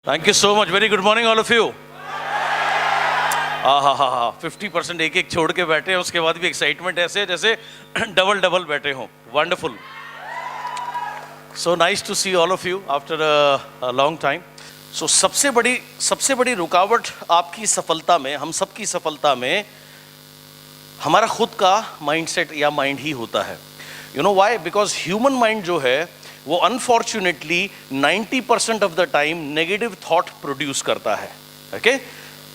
Thank you so much. Very good morning all of you. हाँ 50% एक एक छोड़ के बैठे हैं, उसके बाद भी एक्साइटमेंट ऐसे जैसे डबल डबल बैठे हों. Wonderful. So nice to see all of you after a long time. So सबसे बड़ी रुकावट आपकी सफलता में, हम सबकी सफलता में, हमारा खुद का माइंडसेट या माइंड ही होता है. You know why? Because human mind जो है वो unfortunately 90% of the time negative thought produce करता है. ओके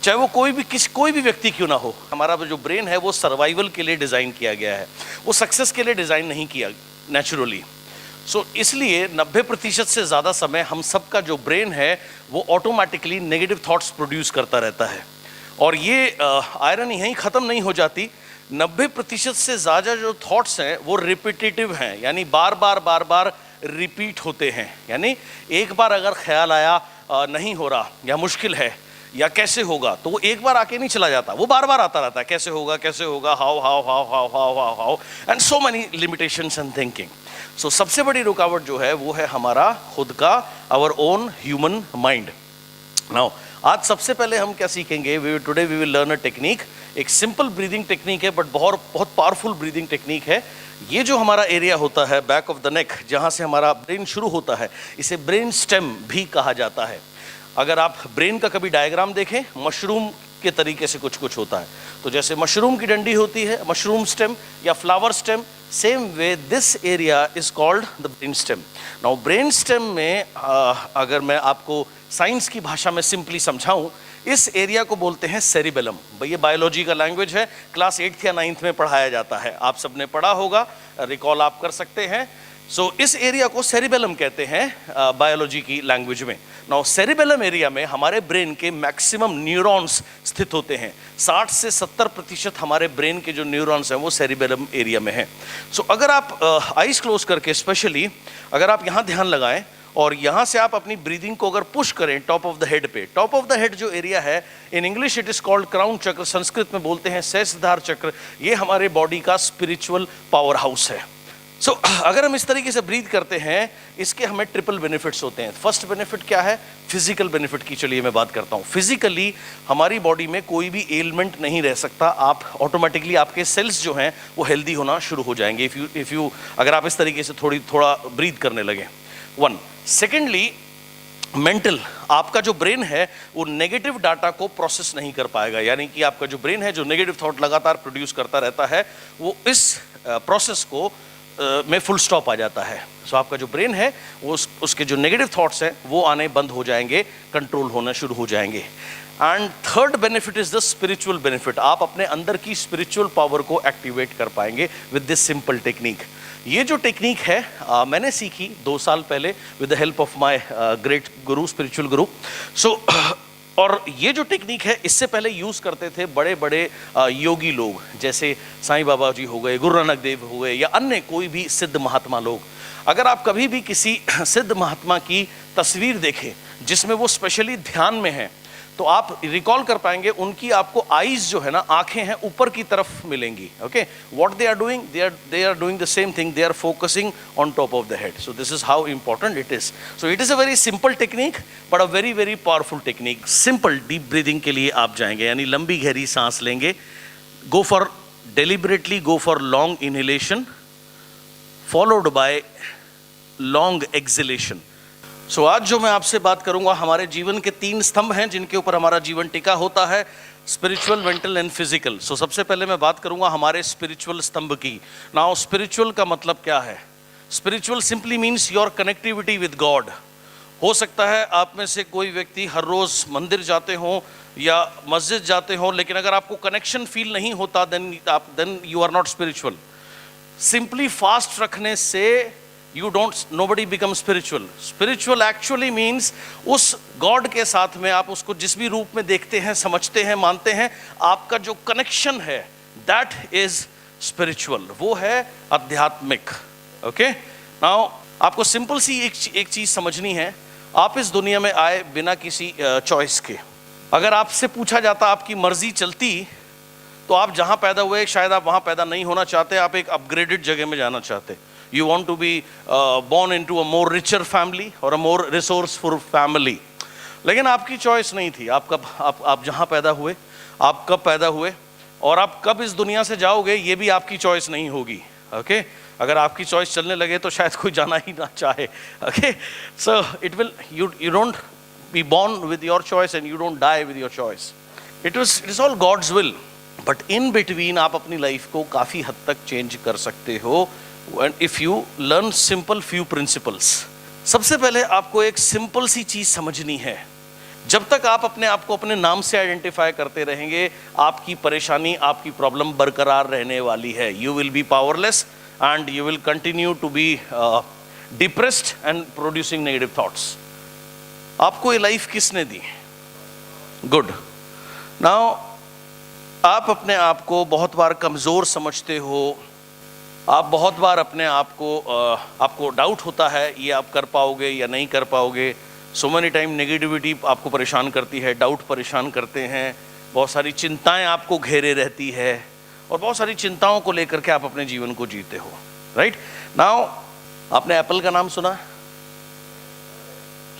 चाहे वो कोई भी व्यक्ति क्यों ना हो. हमारा जो ब्रेन है वो सर्वाइवल के लिए डिज़ाइन किया गया है, वो सक्सेस के लिए डिज़ाइन नहीं किया नेचुरली. सो इसलिए 90% से ज़्यादा समय हम सबका जो ब्रेन है वो ऑटोमेटिकली नेगेटिव थॉट्स प्रोड्यूस करता रहता है. और ये आयरन यहीं ख़त्म नहीं हो जाती. 90% से ज़्यादा जो थॉट्स हैं वो रिपीटेटिव हैं, यानी बार बार रिपीट होते हैं. यानी एक बार अगर ख्याल आया नहीं हो रहा या मुश्किल है या कैसे होगा, तो वो एक बार आके नहीं चला जाता, वो बार बार आता रहता है. कैसे होगा, how and so many limitations and thinking. So सबसे बड़ी रुकावट जो है वो है हमारा खुद का, our own human mind. Now आज सबसे पहले हम क्या सीखेंगे? Today we will learn a technique. एक सिंपल ब्रीदिंग टेक्निक है बट बहुत पावरफुल ब्रीदिंग टेक्निक है. ये जो हमारा एरिया होता है बैक ऑफ द नेक, जहाँ से हमारा ब्रेन शुरू होता है, इसे ब्रेन स्टेम भी कहा जाता है. अगर आप ब्रेन का कभी डायग्राम देखें, मशरूम के तरीके से कुछ होता है. तो जैसे मशरूम की डंडी होती है, मशरूम स्टेम या flower stem, same way this area is called the brain stem. Now brain stem में अगर मैं आपको साइंस की भाषा में सिंपली समझाऊं, इस एरिया को बोलते हैं सेरिबेलम. भाई ये बायोलॉजी का लैंग्वेज है, क्लास 8th या 9th में पढ़ाया जाता है, आप सबने पढ़ा होगा, रिकॉल आप कर सकते हैं. सो इस एरिया को सेरिबेलम कहते हैं बायोलॉजी की लैंग्वेज में. नाउ सेरिबेलम एरिया में हमारे ब्रेन के मैक्सिमम न्यूरॉन्स स्थित होते हैं. 60 से 70% हमारे ब्रेन के जो न्यूरॉन्स हैं वो सेरिबेलम एरिया में हैं. सो अगर आप आइज क्लोज करके, स्पेशली अगर आप यहाँ ध्यान लगाएं और यहाँ से आप अपनी ब्रीदिंग को अगर पुश करें टॉप ऑफ द हेड पे, टॉप ऑफ द हेड जो एरिया है, in English it is called crown चक्र, संस्कृत में बोलते हैं सहस्त्रधार चक्र. ये हमारे बॉडी का स्पिरिचुअल पावर हाउस है. सो अगर हम इस तरीके से ब्रीथ करते हैं, इसके हमें ट्रिपल बेनिफिट्स होते हैं. फर्स्ट बेनिफिट क्या है? फिजिकल बेनिफिट की चलिए मैं बात करता हूँ. फिजिकली हमारी बॉडी में कोई भी एलिमेंट नहीं रह सकता. आप ऑटोमेटिकली आपके सेल्स जो हैं वो हेल्दी होना शुरू हो जाएंगे इफ़ यू अगर आप इस तरीके से थोड़ा ब्रीथ करने लगे. वन. सेकेंडली, मेंटल, आपका जो ब्रेन है वो नेगेटिव डाटा को प्रोसेस नहीं कर पाएगा. यानी कि आपका जो ब्रेन है जो नेगेटिव थॉट लगातार प्रोड्यूस करता रहता है, वो इस प्रोसेस को में फुल स्टॉप आ जाता है. सो आपका जो ब्रेन है वो उसके जो नेगेटिव थॉट्स हैं वो आने बंद हो जाएंगे, कंट्रोल होना शुरू हो जाएंगे. And third benefit is the spiritual benefit. आप अपने अंदर की स्पिरिचुअल पावर को एक्टिवेट कर पाएंगे विद दिस सिंपल टेक्निक. ये जो टेक्निक है मैंने सीखी 2 साल पहले with the help of my great Guru, spiritual गुरु. सो और ये जो टेक्निक है इससे पहले यूज़ करते थे बड़े बड़े योगी लोग, जैसे साईं बाबा जी हो गए, गुरु नानक देव हो गए, या अन्य कोई भी सिद्ध महात्मा लोग. अगर आप कभी भी किसी सिद्ध महात्मा की तस्वीर देखें जिसमें वो स्पेशली ध्यान में हैं, तो आप रिकॉल कर पाएंगे उनकी आपको आईज जो है ना, आंखें हैं, ऊपर की तरफ मिलेंगी. Okay, what they are doing, they are doing the same thing, they are focusing on top of the head. So this is how important it is. So it is a very simple technique but a very very powerful technique. Simple deep breathing के लिए आप जाएंगे, यानी लंबी गहरी सांस लेंगे. Go for deliberately go for long inhalation followed by long exhalation. So आज जो मैं आपसे बात करूंगा, हमारे जीवन के 3 स्तंभ हैं जिनके ऊपर हमारा जीवन टिका होता है, स्पिरिचुअल, मेंटल एंड फिजिकल. सो सबसे पहले मैं बात करूंगा हमारे स्पिरिचुअल स्तंभ की. नाउ स्पिरिचुअल का मतलब क्या है? Spiritual simply means your connectivity with God. हो सकता है आप में से कोई व्यक्ति हर रोज़ मंदिर जाते हो या मस्जिद जाते हो, लेकिन अगर आपको कनेक्शन फील नहीं होता then you are not spiritual. Simply fast रखने से nobody becomes spiritual. Spiritual actually means उस गॉड के साथ में आप उसको जिस भी रूप में देखते हैं, समझते हैं, मानते हैं, आपका जो कनेक्शन है that is spiritual, वो है आध्यात्मिक. ओके, नाउ आपको सिंपल सी एक चीज समझनी है. आप इस दुनिया में आए बिना किसी चॉइस के. अगर आपसे पूछा जाता आपकी मर्जी चलती तो आप जहाँ पैदा हुए शायद आप वहाँ पैदा नहीं होना चाहते, आप एक अपग्रेडेड जगह में जाना चाहते. You want to be born into a more richer family or a more resourceful family. लेकिन आपकी चॉइस नहीं थी। आप जहां पैदा हुए, आप कब पैदा हुए और आप कब इस दुनिया से जाओगे, ये भी आपकी चॉइस नहीं होगी। ओके अगर आपकी चॉइस चलने लगे तो शायद कोई जाना ही ना चाहे। Okay so it will you don't be born with your choice and you don't die with your choice. It is all God's will. But in between आप अपनी लाइफ को काफ़ी हद तक चेंज कर सकते हो if you learn simple few principles. सबसे पहले आपको एक सिंपल सी चीज़ समझनी है। जब तक आप अपने आप को अपने नाम से आइडेंटिफाई करते रहेंगे, आपकी परेशानी, आपकी प्रॉब्लम बरकरार रहने वाली है। You will be powerless and you will continue to be depressed and producing negative thoughts. आपको ये लाइफ किसने दी? गुड। नाउ आप अपने आप को बहुत बार कमज़ोर समझते हो, आप बहुत बार अपने आप को आपको डाउट होता है ये आप कर पाओगे या नहीं कर पाओगे। सो मेनी टाइम नेगेटिविटी आपको परेशान करती है, डाउट परेशान करते हैं, बहुत सारी चिंताएं आपको घेरे रहती है और बहुत सारी चिंताओं को लेकर के आप अपने जीवन को जीते हो। राइट नाउ आपने एप्पल का नाम सुना?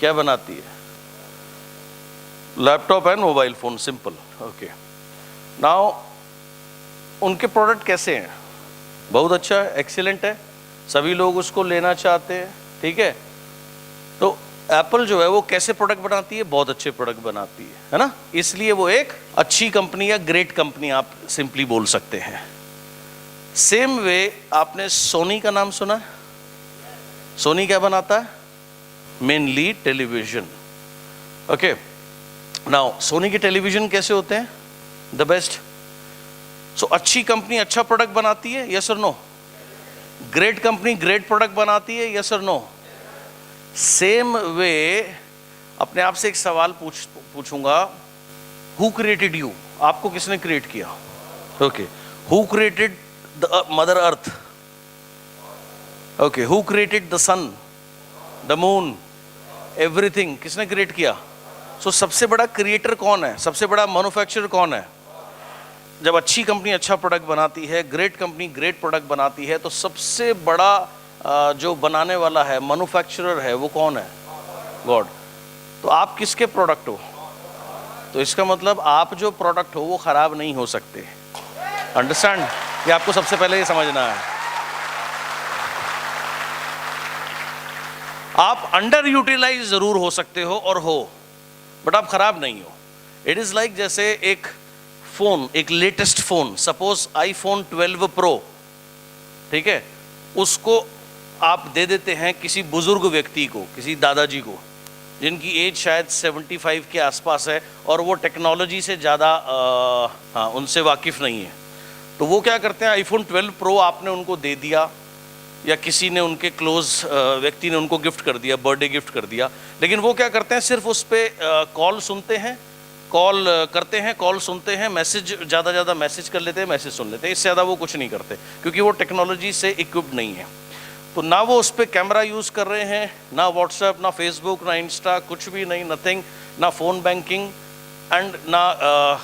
क्या बनाती है? Laptop and mobile phone, simple. Okay now उनके प्रोडक्ट कैसे हैं? बहुत अच्छा है, एक्सीलेंट है, सभी लोग उसको लेना चाहते हैं। ठीक है, तो एप्पल जो है वो कैसे प्रोडक्ट बनाती है? बहुत अच्छे प्रोडक्ट बनाती है ना, इसलिए वो एक अच्छी कंपनी या ग्रेट कंपनी आप सिंपली बोल सकते हैं। सेम वे आपने सोनी का नाम सुना है? सोनी क्या बनाता है? Mainly television. Okay now Sony के टेलीविजन कैसे होते हैं? The best. सो अच्छी कंपनी अच्छा प्रोडक्ट बनाती है, यस और no? Great company great product बनाती है, यस और नो? सेम वे अपने आप से एक सवाल पूछूंगा, हु क्रिएटेड यू? आपको किसने क्रिएट किया? Okay who created the mother earth? Okay who created the sun, the moon, everything? किसने क्रिएट किया? सो सबसे बड़ा क्रिएटर कौन है? सबसे बड़ा मैन्युफैक्चरर कौन है? जब अच्छी कंपनी अच्छा प्रोडक्ट बनाती है, ग्रेट कंपनी ग्रेट प्रोडक्ट बनाती है, तो सबसे बड़ा जो बनाने वाला है, मैन्युफैक्चरर है, वो कौन है? गॉड। तो आप किसके प्रोडक्ट हो? तो इसका मतलब आप जो प्रोडक्ट हो वो खराब नहीं हो सकते। अंडरस्टैंड? ये आपको सबसे पहले ये समझना है। आप अंडर यूटिलाइज जरूर हो सकते हो और हो, बट आप खराब नहीं हो। इट इज लाइक जैसे एक फोन, एक latest phone, suppose iPhone 12 pro, ठीक है, उसको आप दे देते हैं किसी बुजुर्ग व्यक्ति को, किसी दादाजी को, जिनकी एज शायद 75 के आसपास है और वो टेक्नोलॉजी से ज़्यादा उनसे वाकिफ़ नहीं है। तो वो क्या करते हैं, आईफोन 12 प्रो आपने उनको दे दिया या किसी ने उनके क्लोज व्यक्ति ने उनको गिफ्ट कर दिया, बर्थडे गिफ्ट कर दिया, लेकिन वो क्या करते हैं, सिर्फ उस पर कॉल सुनते हैं, कॉल करते हैं, कॉल सुनते हैं, मैसेज ज़्यादा मैसेज कर लेते हैं, मैसेज सुन लेते हैं, इससे ज़्यादा वो कुछ नहीं करते, क्योंकि वो टेक्नोलॉजी से इक्विप्ड नहीं है। तो ना वो उस पर कैमरा यूज़ कर रहे हैं, ना व्हाट्सएप, ना फेसबुक, ना इंस्टा, कुछ भी नहीं, नथिंग, ना फ़ोन बैंकिंग एंड ना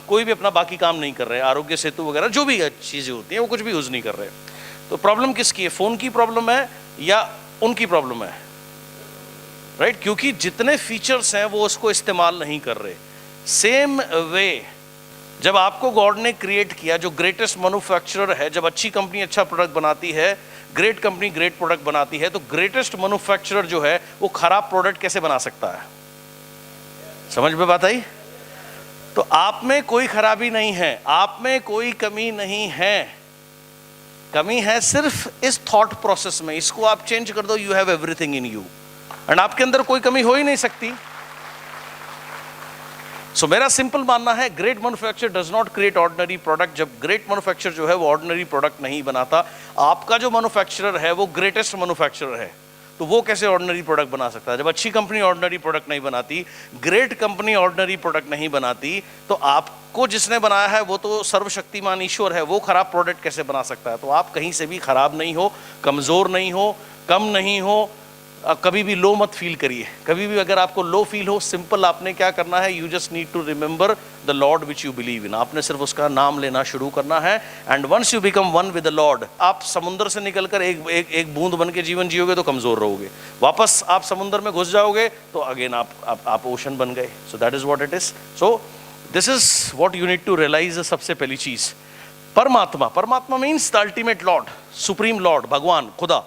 कोई भी अपना बाकी काम नहीं कर रहे हैं, आरोग्य सेतु वगैरह जो भी चीज़ें होती हैं वो कुछ भी यूज़ नहीं कर रहे। तो प्रॉब्लम किसकी है? फ़ोन की प्रॉब्लम है या उनकी प्रॉब्लम है? राइट, क्योंकि जितने फीचर्स हैं वो उसको इस्तेमाल नहीं कर रहे। सेम वे जब आपको गॉड ने क्रिएट किया, जो ग्रेटेस्ट मैन्युफैक्चरर है, जब अच्छी कंपनी अच्छा प्रोडक्ट बनाती है, ग्रेट कंपनी ग्रेट प्रोडक्ट बनाती है, तो ग्रेटेस्ट मैन्युफैक्चरर जो है वो खराब प्रोडक्ट कैसे बना सकता है? समझ में बात आई? तो आप में कोई खराबी नहीं है, आप में कोई कमी नहीं है, कमी है सिर्फ इस थॉट प्रोसेस में। इसको आप चेंज कर दो, you have everything in you, and आपके अंदर कोई कमी हो ही नहीं सकती। सो मेरा सिंपल मानना है, great manufacturer does not create ordinary product. जब ग्रेट मैन्युफैक्चरर जो है वो ऑर्डिनरी प्रोडक्ट नहीं बनाता, आपका जो मैन्युफैक्चरर है वो ग्रेटेस्ट मैन्युफैक्चरर है, तो वो कैसे ऑर्डिनरी प्रोडक्ट बना सकता है? जब अच्छी कंपनी ऑर्डिनरी प्रोडक्ट नहीं बनाती, ग्रेट कंपनी ऑर्डिनरी प्रोडक्ट नहीं बनाती, तो आपको जिसने बनाया है वो तो सर्वशक्तिमान ईश्वर है, वो खराब प्रोडक्ट कैसे बना सकता है? तो आप कहीं से भी खराब नहीं हो, कमज़ोर नहीं हो, कम नहीं हो, आप कभी भी लो मत फील करिए, कभी भी अगर आपको लो फील हो, सिंपल आपने क्या करना है, you just need to remember the lord which you believe in. आपने सिर्फ उसका नाम लेना शुरू करना है, and once you become one with the lord, आप समुद्र से निकलकर एक बूंद बन के जीवन जियोगे तो कमजोर रहोगे, वापस आप समुद्र में घुस जाओगे तो अगेन आप ओशन बन गए। So that is what it is. So this is what you need to realize. सबसे पहली चीज परमात्मा, परमात्मा means the ultimate lord, supreme lord, भगवान, खुदा।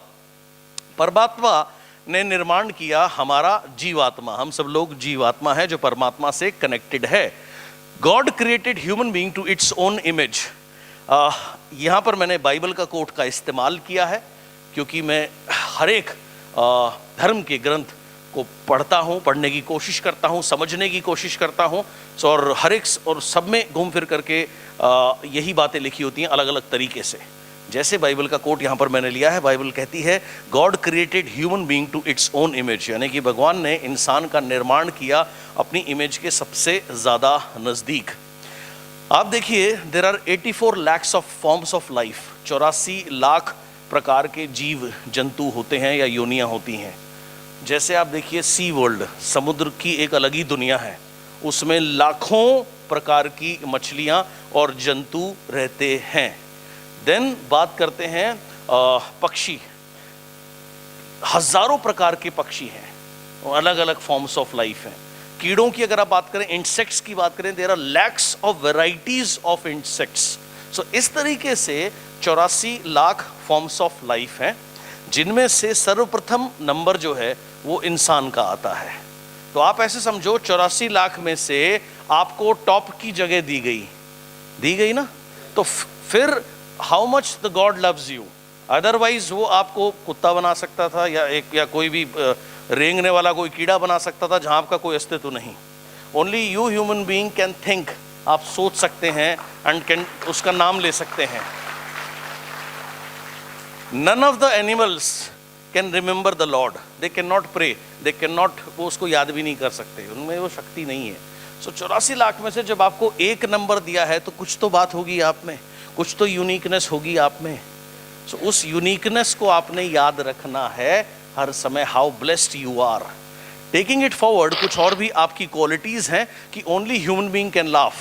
परमात्मा ने निर्माण किया हमारा जीवात्मा, हम सब लोग जीवात्मा है जो परमात्मा से कनेक्टेड है। God created human being to its own image. यहाँ पर मैंने बाइबल का कोट का इस्तेमाल किया है क्योंकि मैं हर एक धर्म के ग्रंथ को पढ़ता हूँ, पढ़ने की कोशिश करता हूँ, समझने की कोशिश करता हूँ। और हर एक और सब में घूम फिर करके यही बातें लिखी होती हैं अलग अलग तरीके से। जैसे बाइबल का कोट यहाँ पर मैंने लिया है, बाइबल कहती है god created human being to its own image, यानी कि भगवान ने इंसान का निर्माण किया अपनी इमेज के सबसे ज़्यादा नज़दीक। आप देखिए there are 84 lakhs of forms of life, 84 lakh प्रकार के जीव जंतु होते हैं या योनियाँ होती हैं। जैसे आप देखिए सी वर्ल्ड, समुद्र की एक अलग ही दुनिया है, उसमें लाखों प्रकार की मछलियाँ और जंतु रहते हैं। देन बात करते हैं पक्षी, हजारों प्रकार के पक्षी हैं, अलग अलग फॉर्म्स ऑफ लाइफ हैं। कीड़ों की अगर आप बात करें, इंसेक्ट्स की बात करें, there are lakhs of varieties of insects. So इस तरीके से 84 लाख फॉर्म्स ऑफ लाइफ हैं, जिनमें से सर्वप्रथम नंबर जो है वो इंसान का आता है। तो आप ऐसे समझो 84 लाख में से आपको टॉप की जगह दी गई ना, तो फिर how much the God loves you. Otherwise वो आपको कुत्ता बना सकता था या कोई भी रेंगने वाला कोई कीड़ा बना सकता था जहां आपका कोई अस्तित्व नहीं। Only you human being can think, आप सोच सकते हैं एंड कैन उसका नाम ले सकते हैं। None of the animals can remember the lord, they can not pray, they can not, वो उसको याद भी नहीं कर सकते, उनमें वो शक्ति नहीं है। सो 84 लाख में से जब आपको एक नंबर दिया है तो कुछ तो बात होगी आप में, कुछ तो यूनिकनेस होगी आप में। सो उस यूनिकनेस को आपने याद रखना है हर समय, how blessed you are. Taking it forward, कुछ और भी आपकी क्वालिटीज हैं कि only human being can laugh,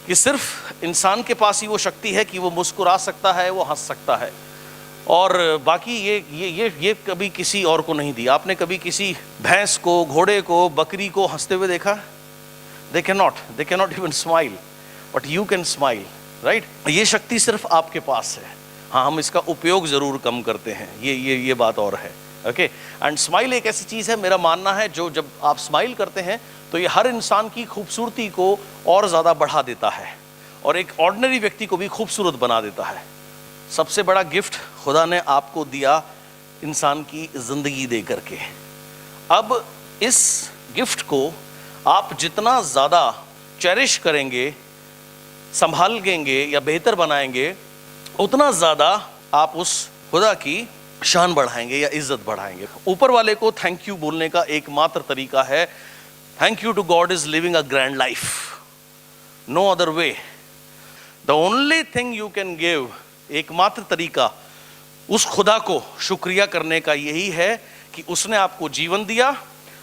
कि सिर्फ इंसान के पास ही वो शक्ति है कि वो मुस्कुरा सकता है, वो हंस सकता है, और बाकी ये कभी किसी और को नहीं दी। आपने कभी किसी भैंस को, घोड़े को, बकरी को हंसते हुए देखा? दे can not even smile, but you can smile, right. ये शक्ति सिर्फ आपके पास है। हाँ, हम इसका उपयोग जरूर कम करते हैं, ये बात और है। ओके, एंड स्माइल एक ऐसी चीज है, मेरा मानना है, जो जब आप स्माइल करते हैं तो ये हर इंसान की खूबसूरती को और ज्यादा बढ़ा देता है और एक ऑर्डिनरी व्यक्ति को भी खूबसूरत बना देता है। सबसे बड़ा गिफ्ट खुदा ने आपको दिया इंसान की जिंदगी दे करके। अब इस गिफ्ट को आप जितना ज्यादा चेरिश करेंगे, संभालेंगे या बेहतर बनाएंगे, उतना ज्यादा आप उस खुदा की शान बढ़ाएंगे या इज्जत बढ़ाएंगे। ऊपर वाले को थैंक यू बोलने का एकमात्र तरीका है, thank you to god is living a grand life, no other way. The only thing you can give, एकमात्र तरीका उस खुदा को शुक्रिया करने का यही है कि उसने आपको जीवन दिया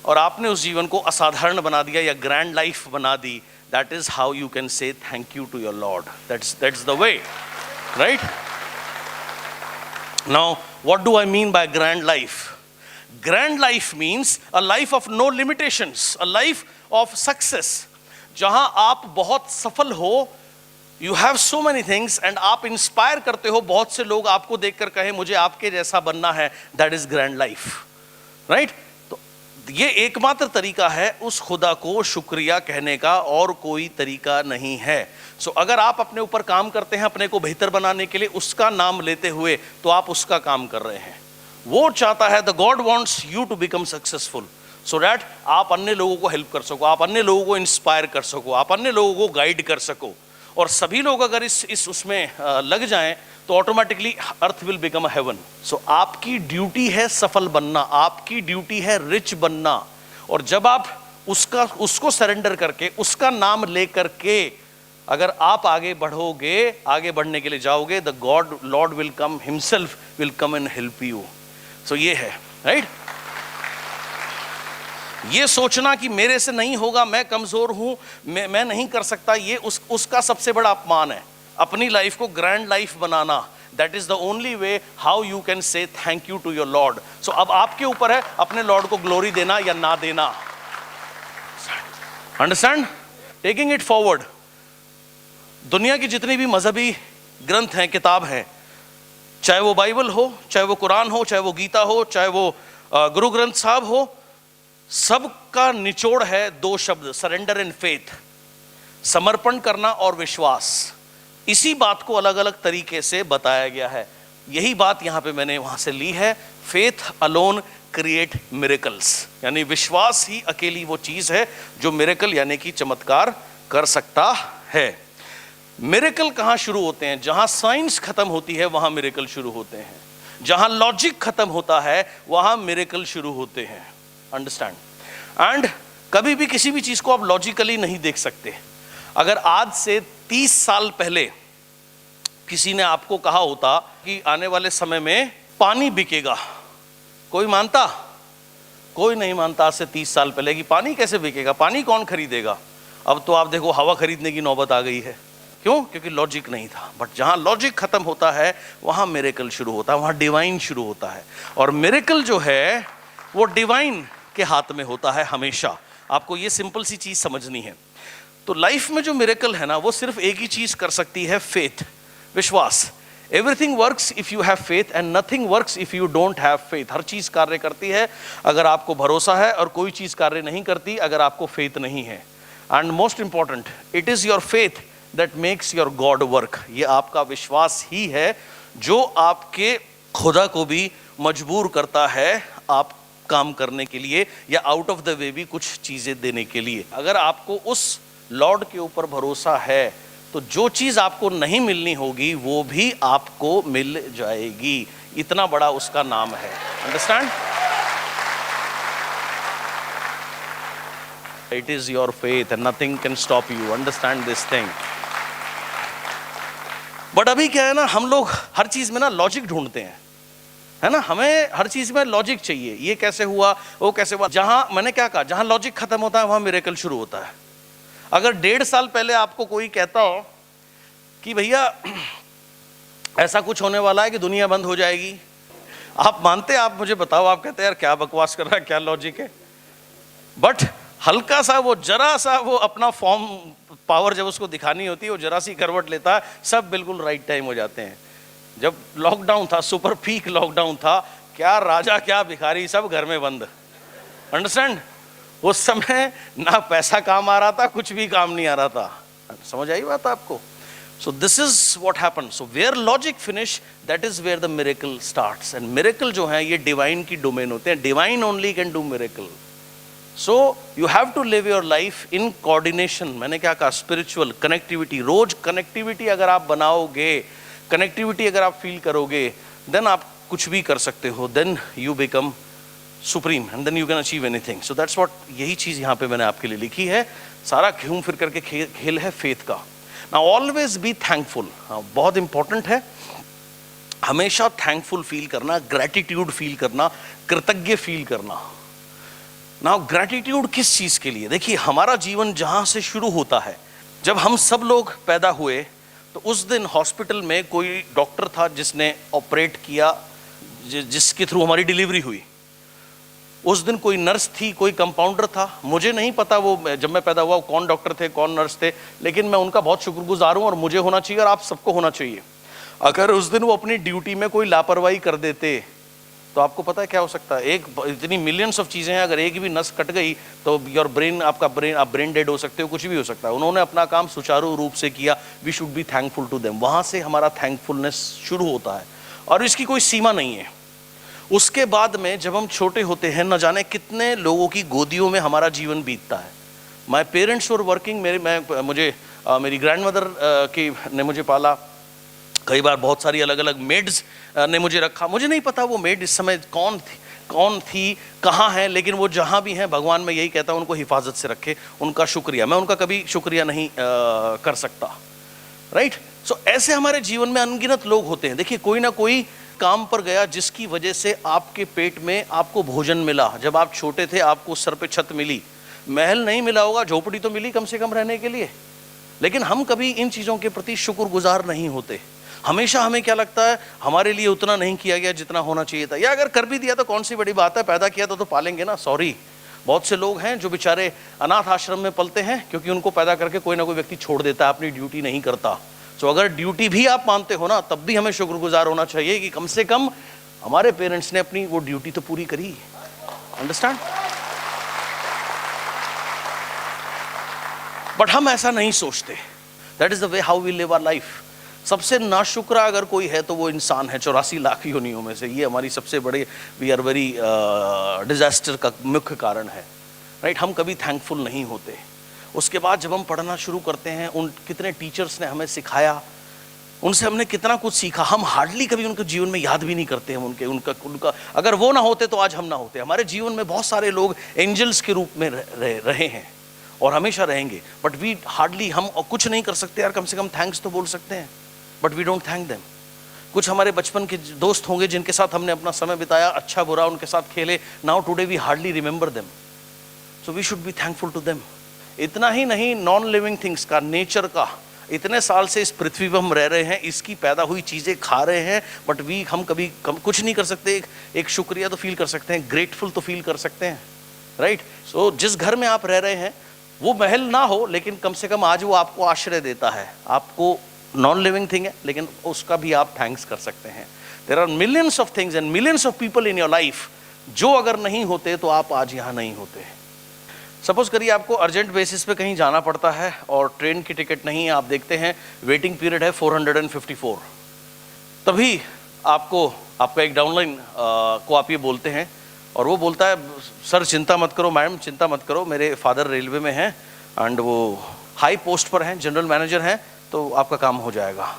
और आपने उस जीवन को असाधारण बना दिया या ग्रैंड लाइफ बना दी। That is how you can say thank you to your Lord. That's the way, right? Now, what do I mean by grand life? Grand life means a life of no limitations, a life of success. जहां आप बहुत सफल हो, you have so many things, and आप inspire करते हो, बहुत से लोग आपको देखकर कहें मुझे आपके जैसा बनना है, that is grand life, right? ये एकमात्र तरीका है उस खुदा को शुक्रिया कहने का, और कोई तरीका नहीं है। सो अगर आप अपने ऊपर काम करते हैं अपने को बेहतर बनाने के लिए, उसका नाम लेते हुए, तो आप उसका काम कर रहे हैं। वो चाहता है, the god wants you to become successful, so that आप अन्य लोगों को हेल्प कर सको, आप अन्य लोगों को इंस्पायर कर सको, आप अन्य लोगों को गाइड कर सको। और सभी लोग अगर इस उसमें लग जाएं तो automatically earth will become a heaven. So आपकी ड्यूटी है सफल बनना, आपकी ड्यूटी है रिच बनना, और जब आप उसको सरेंडर करके, उसका नाम लेकर के अगर आप आगे बढ़ोगे, आगे बढ़ने के लिए जाओगे, the god lord will come himself, will come and help you. So ये है, राइट। ये सोचना कि मेरे से नहीं होगा, मैं कमजोर हूं, मैं नहीं कर सकता, ये उसका सबसे बड़ा अपमान है। अपनी लाइफ को ग्रैंड लाइफ बनाना, that is the only way how you can say thank you to your lord. So अब आपके ऊपर है अपने लॉर्ड को ग्लोरी देना या ना देना। अंडरस्टैंड? टेकिंग इट फॉरवर्ड, दुनिया की जितनी भी मजहबी ग्रंथ हैं, किताब हैं, चाहे वो बाइबल हो, चाहे वो कुरान हो, चाहे वो गीता हो, चाहे वो गुरु ग्रंथ साहब हो, सबका निचोड़ है दो शब्द, सरेंडर एंड फेथ, समर्पण करना और विश्वास। इसी बात को अलग अलग तरीके से बताया गया है। यही बात यहां पे मैंने वहां से ली है, फेथ अलोन क्रिएट मिरेकल्स, यानी विश्वास ही अकेली वो चीज है जो मिरेकल यानी कि चमत्कार कर सकता है। मिरेकल कहां शुरू होते हैं? जहां साइंस खत्म होती है वहां मिरेकल शुरू होते हैं, जहां लॉजिक खत्म होता है वहां मिरेकल शुरू होते हैं। अंडरस्टैंड? एंड कभी भी किसी भी चीज को आप लॉजिकली नहीं देख सकते। अगर आज से 30 साल पहले किसी ने आपको कहा होता कि आने वाले समय में पानी बिकेगा, कोई मानता? कोई नहीं मानता। आज से 30 साल पहले कि पानी कैसे बिकेगा, पानी कौन खरीदेगा? अब तो आप देखो हवा खरीदने की नौबत आ गई है। क्यों? क्योंकि लॉजिक नहीं था। बट जहां लॉजिक खत्म होता है वहां मिरेकल शुरू होता है, वहां डिवाइन शुरू होता है। और मिरेकल जो है वो डिवाइन के हाथ में होता है हमेशा। आपको ये सिंपल सी चीज समझनी है। तो लाइफ में जो मिरेकल है ना, वो सिर्फ एक ही चीज कर सकती है, फेथ, विश्वास। Everything works if you have faith and nothing works if you don't have faith. हर चीज कार्य करती है अगर आपको भरोसा है, और कोई चीज कार्य नहीं करती अगर आपको फेथ नहीं है। And most important, it is your faith that makes your God work. ये आपका विश्वास ही है जो आपके खुदा को भी मजबूर करता है आप काम करने के लिए, या आउट ऑफ द वे भी कुछ चीजें देने के लिए। अगर आपको उस लॉर्ड के ऊपर भरोसा है तो जो चीज आपको नहीं मिलनी होगी वो भी आपको मिल जाएगी। इतना बड़ा उसका नाम है। Understand? It is your faith and nothing can stop you. Understand this thing. But अभी क्या है ना, हम लोग हर चीज में ना लॉजिक ढूंढते हैं, है ना? हमें हर चीज में लॉजिक चाहिए। ये कैसे हुआ, वो कैसे हुआ। जहां मैंने क्या कहा, जहां लॉजिक खत्म होता है वहां मिरेकल शुरू होता है। अगर 1.5 साल पहले आपको कोई कहता हो कि भैया ऐसा कुछ होने वाला है कि दुनिया बंद हो जाएगी, आप मानते? आप मुझे बताओ। आप कहते यार क्या बकवास कर रहा है, क्या लॉजिक है। बट हल्का सा वो, जरा सा वो अपना फॉर्म पावर जब उसको दिखानी होती है, वो जरा सी करवट लेता है, सब बिल्कुल राइट टाइम हो जाते हैं। जब लॉकडाउन था, सुपर पीक लॉकडाउन था, क्या राजा क्या भिखारी सब घर में बंद। अंडरस्टैंड? उस समय ना पैसा काम आ रहा था, कुछ भी काम नहीं आ रहा था। समझ आई बात आपको? So this is what happened. So where logic finish, that is where the miracle starts. And miracle जो है ये डिवाइन की डोमेन होते हैं। Divine only can do miracle. So you have to live your life in coordination. मैंने क्या कहा? Spiritual connectivity. रोज connectivity अगर आप बनाओगे, कनेक्टिविटी अगर आप फील करोगे, देन आप कुछ भी कर सकते हो। Then you become supreme and then you can achieve anything. So that's what, यही चीज यहाँ पे मैंने आपके लिए लिखी है। सारा घूम फिर करके खेल है फेथ का। Now always be thankful. बहुत इंपॉर्टेंट है हमेशा थैंकफुल फील करना, ग्रैटिट्यूड फील करना, कृतज्ञ फील करना। नाउ ग्रैटिट्यूड किस चीज के लिए? देखिए, हमारा जीवन जहां से शुरू होता है, जब हम सब लोग पैदा हुए तो उस दिन हॉस्पिटल में कोई डॉक्टर था जिसने ऑपरेट किया, जिसके थ्रू हमारी डिलीवरी हुई। उस दिन कोई नर्स थी, कोई कंपाउंडर था। मुझे नहीं पता वो जब मैं पैदा हुआ कौन डॉक्टर थे, कौन नर्स थे, लेकिन मैं उनका बहुत शुक्रगुजार हूं और मुझे होना चाहिए और आप सबको होना चाहिए। अगर उस दिन वो अपनी ड्यूटी में कोई लापरवाही कर देते तो आपको पता है क्या हो सकता है? एक इतनी मिलियंस ऑफ चीजें हैं, अगर एक भी नस कट गई तो योर ब्रेन, आपका ब्रेन, आप ब्रेन डेड हो सकते हो, कुछ भी हो सकता है। उन्होंने अपना काम सुचारू रूप से किया। We should be thankful to them. वहां से हमारा थैंकफुलनेस शुरू होता है और इसकी कोई सीमा नहीं है। उसके बाद में जब हम छोटे होते हैं, न जाने कितने लोगों की गोदियों में हमारा जीवन बीतता है। My parents were working. मेरी ग्रैंड मदर ने मुझे पाला। कई बार बहुत सारी अलग अलग मेड्स ने मुझे रखा। मुझे नहीं पता वो मेड इस समय कौन थी, कहाँ है, लेकिन वो जहाँ भी हैं, भगवान मैं यही कहता हूँ उनको हिफाजत से रखे। उनका शुक्रिया, मैं उनका कभी शुक्रिया नहीं कर सकता। राइट? सो ऐसे हमारे जीवन में अनगिनत लोग होते हैं। देखिए, कोई ना कोई काम पर गया जिसकी वजह से आपके पेट में आपको भोजन मिला। जब आप छोटे थे आपको सर पे छत मिली, महल नहीं मिला होगा, झोपड़ी तो मिली कम से कम रहने के लिए। लेकिन हम कभी इन चीज़ों के प्रति शुक्रगुजार नहीं होते। हमेशा हमें क्या लगता है, हमारे लिए उतना नहीं किया गया जितना होना चाहिए था, या अगर कर भी दिया तो कौन सी बड़ी बात है, पैदा किया तो पालेंगे ना। सॉरी, बहुत से लोग हैं जो बेचारे अनाथ आश्रम में पलते हैं क्योंकि उनको पैदा करके कोई ना कोई व्यक्ति छोड़ देता है, अपनी ड्यूटी नहीं करता। तो अगर ड्यूटी भी आप मानते हो ना, तब भी हमें शुक्रगुजार होना चाहिए कि कम से कम हमारे पेरेंट्स ने अपनी वो ड्यूटी तो पूरी करी। अंडरस्टैंड? बट हम ऐसा नहीं सोचते। That is the way how we live our life. सबसे नाशुक्रा अगर कोई है तो वो इंसान है 84 लाख योनियों में से। ये हमारी सबसे बड़े, वी आर वेरी डिजास्टर का मुख्य कारण है, राइट? हम कभी थैंकफुल नहीं होते। उसके बाद जब हम पढ़ना शुरू करते हैं, उन कितने टीचर्स ने हमें सिखाया, उनसे हमने कितना कुछ सीखा, हम हार्डली कभी उनके जीवन में याद भी नहीं करते हैं। उनका अगर वो ना होते तो आज हम ना होते। हमारे जीवन में बहुत सारे लोग एंजल्स के रूप में रहे हैं और हमेशा रहेंगे, बट वी हार्डली, हम कुछ नहीं कर सकते यार, कम से कम थैंक्स तो बोल सकते हैं, but we don't thank them. कुछ हमारे बचपन के दोस्त होंगे जिनके साथ हमने अपना समय बिताया, अच्छा बुरा उनके साथ खेले, now today we hardly remember them, so we should be thankful to them. इतना ही नहीं, नॉन लिविंग थिंग्स का, नेचर का, इतने साल से इस पृथ्वी पर हम रह रहे हैं, इसकी पैदा हुई चीज़ें खा रहे हैं, बट हम कभी कुछ नहीं कर सकते। एक शुक्रिया तो फील कर सकते हैं, ग्रेटफुल तो फील कर सकते हैं, राइट? सो जिस घर में आप रह रहे हैं वो महल ना हो, लेकिन कम से कम आज वो आपको आश्रय देता है। आपको नॉन लिविंग थिंग है लेकिन उसका भी आप थैंक्स कर सकते हैं। There are millions of things and millions of people in your life जो अगर नहीं होते तो आप आज यहाँ नहीं होते। सपोज करिए आपको अर्जेंट बेसिस पे कहीं जाना पड़ता है और ट्रेन की टिकट नहीं है, आप देखते हैं वेटिंग पीरियड है 454। तभी आपका एक डाउनलाइन को आप ये बोलते हैं और वो बोलता है, सर चिंता मत करो, मैडम चिंता मत करो, मेरे फादर रेलवे में हैं एंड वो हाई पोस्ट पर हैं, जनरल मैनेजर हैं, तो आपका काम हो जाएगा।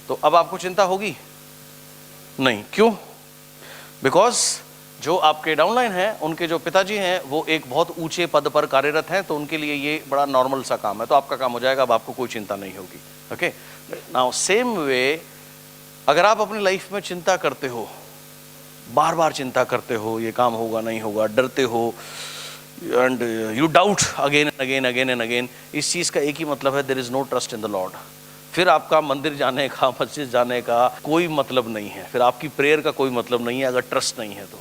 तो अब आपको चिंता होगी नहीं, क्यों? बिकॉज जो आपके डाउनलाइन हैं, उनके जो पिताजी हैं वो एक बहुत ऊंचे पद पर कार्यरत हैं, तो उनके लिए ये बड़ा नॉर्मल सा काम है, तो आपका काम हो जाएगा, अब आपको कोई चिंता नहीं होगी। ओके, नाउ सेम वे अगर आप अपनी लाइफ में चिंता करते हो, बार बार चिंता करते हो, ये काम होगा नहीं होगा, डरते हो and you doubt again and again again and again, इस चीज़ का एक ही मतलब है, there is no trust in the lord. फिर आपका मंदिर जाने का, मस्जिद जाने का कोई मतलब नहीं है, फिर आपकी प्रेयर का कोई मतलब नहीं है अगर ट्रस्ट नहीं है तो।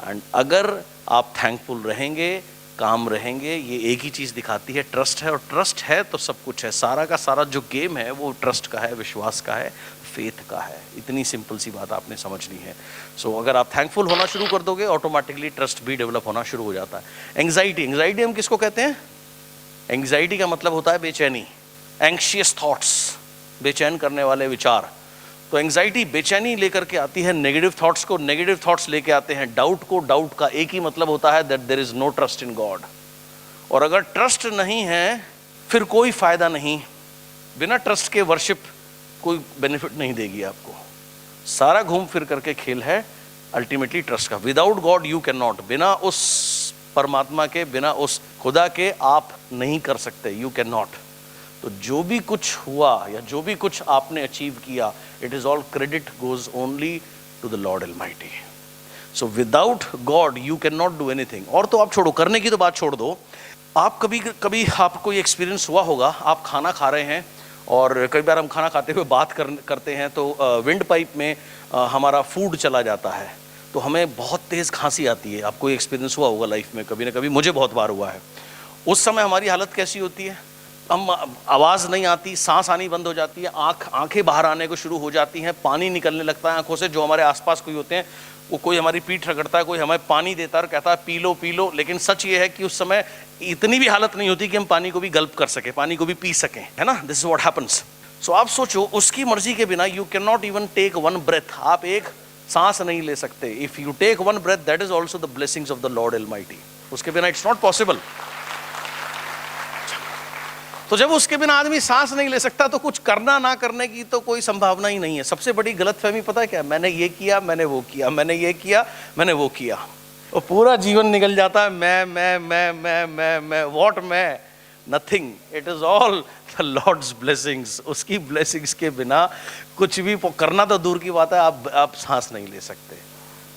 एंड अगर आप थैंकफुल रहेंगे, काम रहेंगे, ये एक ही चीज़ दिखाती है, ट्रस्ट है, और ट्रस्ट है तो सब कुछ है। सारा का सारा जो गेम है वो ट्रस्ट का है, विश्वास का है, फेथ का है। इतनी सिंपल सी बात आपने समझनी है। सो अगर आप थैंकफुल होना शुरू कर दोगे, ऑटोमेटिकली ट्रस्ट भी डेवलप होना शुरू हो जाता है। एंग्जाइटी हम किसको कहते हैं? एंग्जाइटी का मतलब होता है बेचैनी, एंग्शियस थॉट्स, बेचैन करने वाले विचार। तो एंग्जाइटी बेचैनी लेकर के आती है, नेगेटिव थॉट्स को, नेगेटिव थॉट्स लेके आते हैं डाउट को, डाउट का एक ही मतलब होता है that there is no trust in god. और अगर ट्रस्ट नहीं है फिर कोई फायदा नहीं, बिना ट्रस्ट के वर्शिप कोई बेनिफिट नहीं देगी आपको। सारा घूम फिर करके खेल है अल्टीमेटली ट्रस्ट का। Without god you can not, बिना उस परमात्मा के, बिना उस खुदा के आप नहीं कर सकते, यू कैन नॉट। तो जो भी कुछ हुआ या जो भी कुछ आपने अचीव किया, it is all credit goes only to the lord almighty. So without god you can not do anything. और तो आप छोड़ो, करने की तो बात छोड़ दो, आप कभी आपको ये एक्सपीरियंस हुआ होगा, आप खाना खा रहे हैं और कई बार हम खाना खाते हुए बात करते हैं तो विंड पाइप में हमारा फूड चला जाता है, तो हमें बहुत तेज़ खांसी आती है। आपको ये एक्सपीरियंस हुआ होगा लाइफ में कभी ना कभी, मुझे बहुत बार हुआ है। उस समय हमारी हालत कैसी होती है? हम आवाज़ नहीं आती, सांस आनी बंद हो जाती है, आंखें बाहर आने को शुरू हो जाती हैं, पानी निकलने लगता है आंखों से। जो हमारे आसपास कोई होते हैं वो, कोई हमारी पीठ रगड़ता है, कोई हमें पानी देता है और कहता है पी लो पी लो। लेकिन सच ये है कि उस समय इतनी भी हालत नहीं होती कि हम पानी को भी गल्प कर सके, पानी को भी पी सकें, है ना? This is what happens. So आप सोचो, उसकी मर्जी के बिना you can not even take one breath, आप एक सांस नहीं ले सकते। If you take one breath, that is also the blessings of the lord almighty. उसके बिना इट्स नॉट पॉसिबल। तो जब उसके बिना आदमी सांस नहीं ले सकता तो कुछ करना ना करने की तो कोई संभावना ही नहीं है। सबसे बड़ी गलतफहमी पता है क्या? मैंने ये किया, मैंने वो किया, मैंने ये किया, मैंने वो किया, और पूरा जीवन निकल जाता है मैं, व्हाट मैं। Nothing, it is all the lord's blessings. उसकी ब्लेसिंग्स के बिना कुछ भी करना तो दूर की बात है, आप सांस नहीं ले सकते,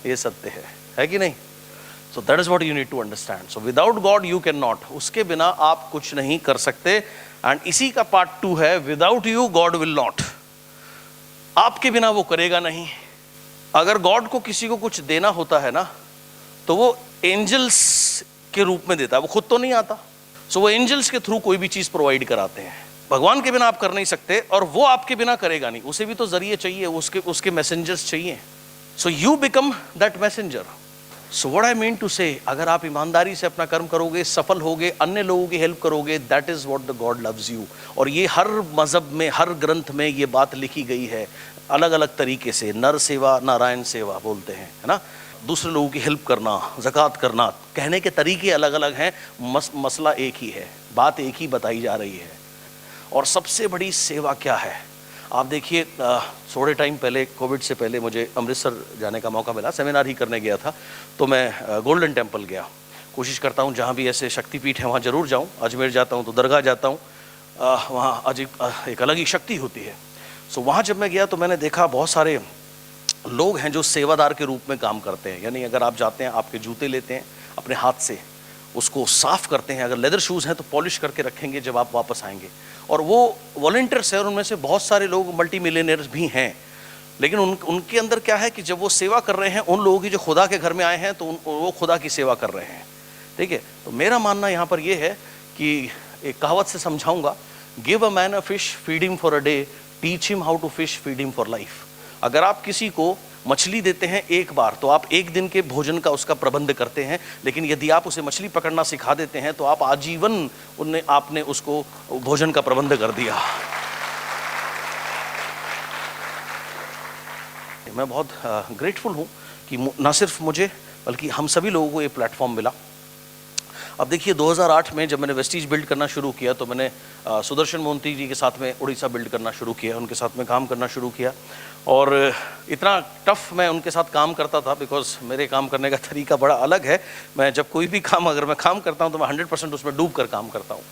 ये सत्य है कि नहीं? So that is what you need to understand. So without god you can not, उसके बिना आप कुछ नहीं कर सकते। एंड इसी का पार्ट 2 है, without you God will not, आपके बिना वो करेगा नहीं। अगर गॉड को किसी को कुछ देना होता है ना, तो वो एंजल्स के रूप में देता है, वो खुद तो नहीं आता। सो वो एंजल्स के थ्रू कोई भी चीज प्रोवाइड कराते हैं। भगवान के बिना आप कर नहीं सकते, और वो आपके बिना करेगा नहीं, उसे भी तो जरिए चाहिए, उसके मैसेंजर्स चाहिए। So you become that messenger. So what I mean to say, अगर आप ईमानदारी से अपना कर्म करोगे, सफल होगे, अन्य लोगों की हेल्प करोगे, that is what the God loves you. और ये हर मजहब में, हर ग्रंथ में ये बात लिखी गई है, अलग अलग तरीके से। नर सेवा नारायण सेवा बोलते हैं, है ना? दूसरे लोगों की हेल्प करना, ज़कात करना, कहने के तरीके अलग अलग हैं, मसला एक ही है, बात एक ही बताई जा रही है। और सबसे बड़ी सेवा क्या है? आप देखिए, थोड़े टाइम पहले, कोविड से पहले, मुझे अमृतसर जाने का मौका मिला, सेमिनार ही करने गया था। तो मैं गोल्डन टेम्पल गया। कोशिश करता हूँ जहाँ भी ऐसे शक्तिपीठ है वहाँ ज़रूर जाऊँ। अजमेर जाता हूँ तो दरगाह जाता हूँ, वहाँ अजीब एक अलग ही शक्ति होती है। सो वहाँ जब मैं गया तो मैंने देखा बहुत सारे लोग हैं जो सेवादार के रूप में काम करते हैं। यानी अगर आप जाते हैं, आपके जूते लेते हैं, अपने हाथ से उसको साफ करते हैं, अगर लेदर शूज़ हैं तो पॉलिश करके रखेंगे जब आप वापस आएंगे। और वो वॉलंटियर्स हैं, और उनमें से बहुत सारे लोग मल्टी मिलियनर्स भी हैं। लेकिन उनके अंदर क्या है कि जब वो सेवा कर रहे हैं उन लोगों की जो खुदा के घर में आए हैं, तो वो खुदा की सेवा कर रहे हैं। ठीक है? तो मेरा मानना यहाँ पर ये है कि एक कहावत से समझाऊंगा, give a man a fish, feed him for a day, teach him how to fish, feed him for life. अगर आप किसी को मछली देते हैं एक बार, तो आप एक दिन के भोजन का उसका प्रबंध करते हैं। लेकिन यदि आप उसे मछली पकड़ना सिखा देते हैं तो आप आजीवन आपने उसको भोजन का प्रबंध कर दिया। मैं बहुत ग्रेटफुल हूँ कि ना सिर्फ मुझे बल्कि हम सभी लोगों को ये प्लेटफॉर्म मिला। अब देखिए, 2008 में जब मैंने वेस्टीज बिल्ड करना शुरू किया तो मैंने सुदर्शन मोहंती जी के साथ में उड़ीसा बिल्ड करना शुरू किया, उनके साथ में काम करना शुरू किया। और इतना टफ मैं उनके साथ काम करता था, बिकॉज मेरे काम करने का तरीका बड़ा अलग है। मैं जब कोई भी काम अगर मैं काम करता हूँ तो मैं 100% उसमें डूब कर काम करता हूँ।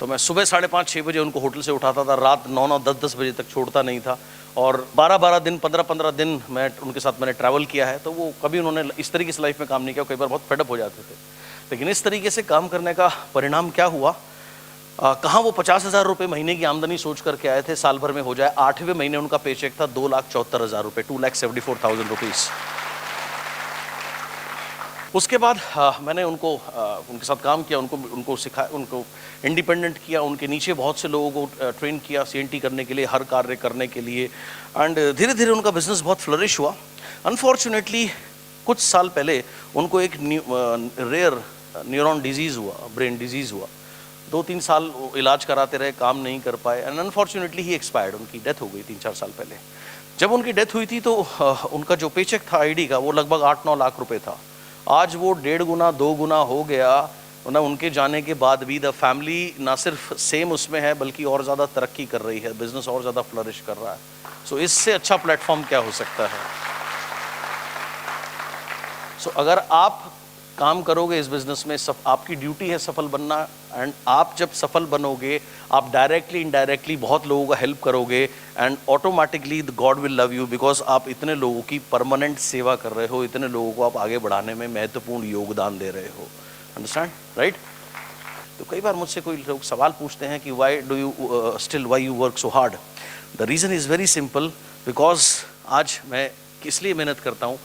तो मैं सुबह 5:30-6 बजे उनको होटल से उठाता था, रात 9-9, 10-10 बजे तक छोड़ता नहीं था। और 12-12 दिन, 15-15 दिन मैं उनके साथ मैंने ट्रैवल किया है। तो वो कभी उन्होंने इस तरीके से लाइफ में काम नहीं किया, कई बार बहुत फेडअप हो जाते थे। लेकिन इस तरीके से काम करने का परिणाम क्या हुआ, कहाँ वो 50,000 रुपये महीने की आमदनी सोच करके आए थे साल भर में हो जाए। 8वें महीने उनका पे चेक था 2,74,000 रुपये, 2,74,000 रुपीज़। उसके बाद मैंने उनके साथ काम किया, उनको सिखाया, उनको इंडिपेंडेंट किया, उनके नीचे बहुत से लोगों को ट्रेन किया CNT करने के लिए, हर कार्य करने के लिए। एंड धीरे धीरे उनका बिजनेस बहुत फ्लरिश हुआ। अनफॉर्चुनेटली कुछ साल पहले उनको एक रेयर न्यूरॉन डिजीज़ हुआ, ब्रेन डिजीज़ हुआ। 2-3 साल इलाज कराते रहे, काम नहीं कर पाए, एंड अनफॉर्चुनेटली ही एक्सपायर्ड, उनकी डेथ हो गई 3-4 साल पहले। जब उनकी डेथ हुई थी तो उनका जो पेचेक था ID का, वो लगभग 8-9 लाख रुपए था। आज वो 1.5 गुना 2 गुना हो गया ना। उनके जाने के बाद भी द फैमिली ना सिर्फ सेम उसमें है, बल्कि और ज़्यादा तरक्की कर रही है, बिजनेस और ज़्यादा फ्लरिश कर रहा है। सो इससे अच्छा प्लेटफॉर्म क्या हो सकता है? सो अगर आप काम करोगे इस बिजनेस में, आपकी ड्यूटी है सफल बनना। एंड आप जब सफल बनोगे, आप डायरेक्टली इनडायरेक्टली बहुत लोगों का हेल्प करोगे, and automatically the god will love you, because आप इतने लोगों की परमानेंट सेवा कर रहे हो, इतने लोगों को आप आगे बढ़ाने में महत्वपूर्ण योगदान दे रहे हो। Understand, right? तो कई बार मुझसे कोई लोग सवाल पूछते हैं कि why you work so hard. The reason is very simple, because आज मैं किस लिए मेहनत करता हूँ।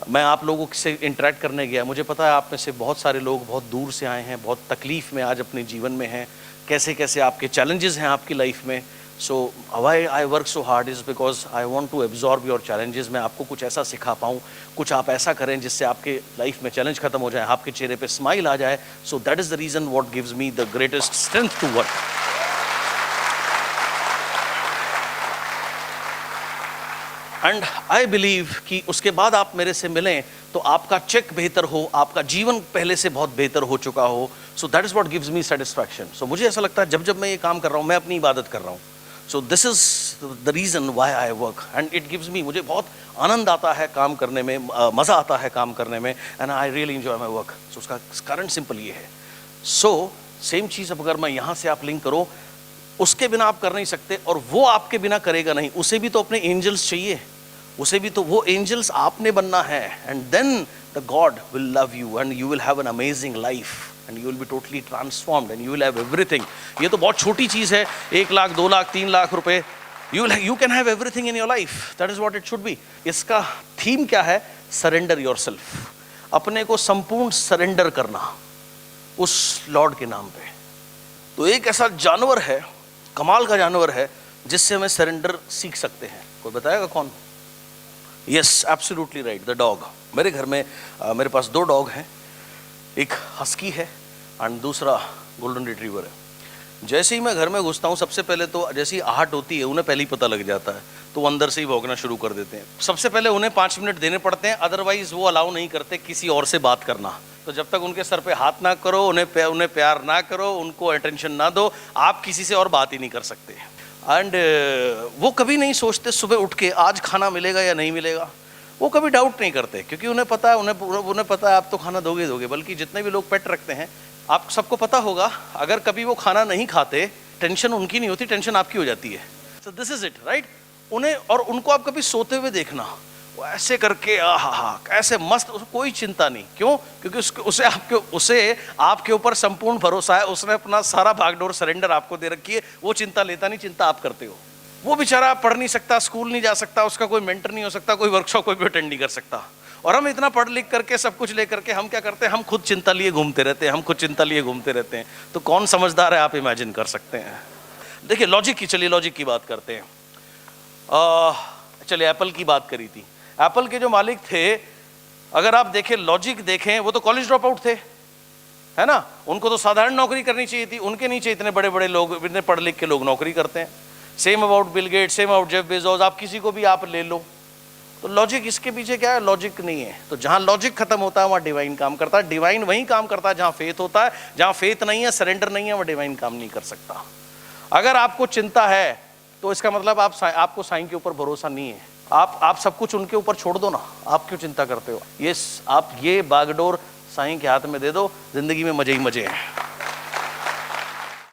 मैं आप लोगों से इंटरेक्ट करने गया, मुझे पता है आप में से बहुत सारे लोग बहुत दूर से आए हैं, बहुत तकलीफ़ में आज अपने जीवन में हैं, कैसे कैसे आपके चैलेंजेस हैं आपकी लाइफ में। So why I work so hard is because I want to absorb your challenges. मैं आपको कुछ ऐसा सिखा पाऊँ, कुछ आप ऐसा करें जिससे आपके लाइफ में चैलेंज खत्म हो जाए, आपके चेहरे पे स्माइल आ जाए। So that is the reason what gives me the greatest strength to work. And I believe कि उसके बाद आप मेरे से मिलें तो आपका चेक बेहतर हो, आपका जीवन पहले से बहुत बेहतर हो चुका हो। So that is what gives me satisfaction. So मुझे ऐसा लगता है जब जब मैं ये काम कर रहा हूँ, मैं अपनी इबादत कर रहा हूँ। So this is the reason why I work, and it gives me, मुझे बहुत आनंद आता है काम करने में, मज़ा आता है काम करने में, and I really enjoy my work. So उसका कारण सिंपल ये है। सो सेम चीज अब अगर मैं यहां से आप लिंक करो, उसके बिना आप कर नहीं सकते और वो आपके बिना करेगा नहीं। उसे भी तो अपने एंजल्स चाहिए, उसे भी तो वो एंजल्स आपने बनना है। And then the god will love you and you will have an amazing life and you will be totally transformed and you will have everything. ये तो बहुत छोटी चीज है, 1 लाख 2 लाख 3 लाख रुपए, you can have everything in your life. That is what it should be. इसका theme क्या है? Surrender yourself. अपने को संपूर्ण सरेंडर करना उस लॉर्ड के नाम पे। तो एक ऐसा जानवर है, कमाल का जानवर है, जिससे हमें सरेंडर सीख सकते हैं। कोई बताएगा कौन? Yes, absolutely right, the dog. मेरे घर में मेरे पास 2 डॉग हैं, एक हस्की है एंड दूसरा गोल्डन रिट्रीवर है। जैसे ही मैं घर में घुसता हूँ, सबसे पहले तो जैसी आहट होती है, उन्हें पहले ही पता लग जाता है, तो वो अंदर से ही भौंकना शुरू कर देते हैं। सबसे पहले उन्हें 5 मिनट देने पड़ते हैं, अदरवाइज वो अलाउ नहीं करते किसी और से बात करना। तो जब तक उनके सर पे हाथ ना करो, उन्हें प्यार ना करो, उनको अटेंशन ना दो, आप किसी से और बात ही नहीं कर सकते। एंड वो कभी नहीं सोचते सुबह उठ के आज खाना मिलेगा या नहीं मिलेगा। वो कभी डाउट नहीं करते, क्योंकि उन्हें पता है, उन्हें पता है आप तो खाना दोगे। बल्कि जितने भी लोग पेट रखते हैं, आप सबको पता होगा, अगर कभी वो खाना नहीं खाते, टेंशन उनकी नहीं होती, टेंशन आपकी हो जाती है। सो दिस इज इट, राइट। उन्हें और उनको आप कभी सोते हुए देखना, वो ऐसे करके ऐसे मस्त, कोई चिंता नहीं। क्यों? क्योंकि उसे आपके ऊपर संपूर्ण भरोसा है। उसने अपना सारा भागदौड़ सरेंडर आपको दे रखी है। वो चिंता लेता नहीं, चिंता आप करते हो। वो बेचारा पढ़ नहीं सकता, स्कूल नहीं जा सकता, उसका कोई मेंटर नहीं हो सकता, कोई वर्कशॉप कोई भी अटेंड नहीं कर सकता। और हम इतना पढ़ लिख करके सब कुछ लेकर के हम क्या करते हैं? हम खुद चिंता लिए घूमते रहते हैं, हम खुद चिंता लिए घूमते रहते हैं। तो कौन समझदार है, आप इमेजिन कर सकते हैं। देखिए लॉजिक की, चलिए लॉजिक की बात करते हैं। चलिए एप्पल की बात करी थी। एप्पल के जो मालिक थे, अगर आप देखें, लॉजिक देखें, वो तो कॉलेज ड्रॉप आउट थे, है ना। उनको तो साधारण नौकरी करनी चाहिए थी, उनके नीचे इतने बड़े बड़े लोग, इतने पढ़ लिख के लोग नौकरी करते हैं। Same about Bill Gates, same about Jeff Bezos, आप किसी को भी आप ले लो। तो लॉजिक इसके पीछे क्या है? लॉजिक नहीं है। तो जहां लॉजिक खत्म होता है, वहां डिवाइन काम करता है। डिवाइन वहीं काम करता है जहां फेथ होता है। जहां फेथ नहीं है, सरेंडर नहीं है, वह डिवाइन काम नहीं कर सकता। अगर आपको चिंता है, तो इसका मतलब आपको साईं के ऊपर भरोसा नहीं है। आप सब कुछ उनके ऊपर छोड़ दो ना, आप क्यों चिंता करते हो? आप ये बागडोर साईं के हाथ में दे दो, जिंदगी में मजे ही मजे हैं।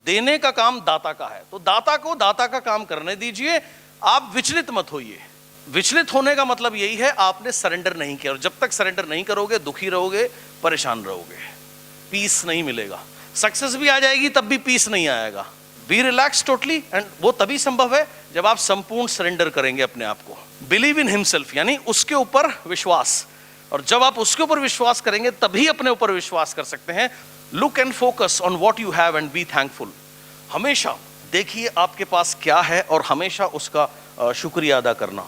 देने का काम दाता का है, तो दाता को दाता का काम करने दीजिए। आप विचलित मत होइए। विचलित होने का मतलब यही है, आपने सरेंडर नहीं किया। और जब तक सरेंडर नहीं करोगे, दुखी रहोगे, परेशान रहोगे, पीस नहीं मिलेगा। सक्सेस भी आ जाएगी, तब भी पीस नहीं आएगा। बी रिलैक्स टोटली, एंड वो तभी संभव है जब आप संपूर्ण सरेंडर करेंगे अपने आप को। बिलीव इन हिमसेल्फ, यानी उसके ऊपर विश्वास। और जब आप उसके ऊपर विश्वास करेंगे, तभी अपने ऊपर विश्वास कर सकते हैं। Look and focus on what you have and be thankful. हमेशा देखिए आपके पास क्या है और हमेशा उसका शुक्रिया अदा करना।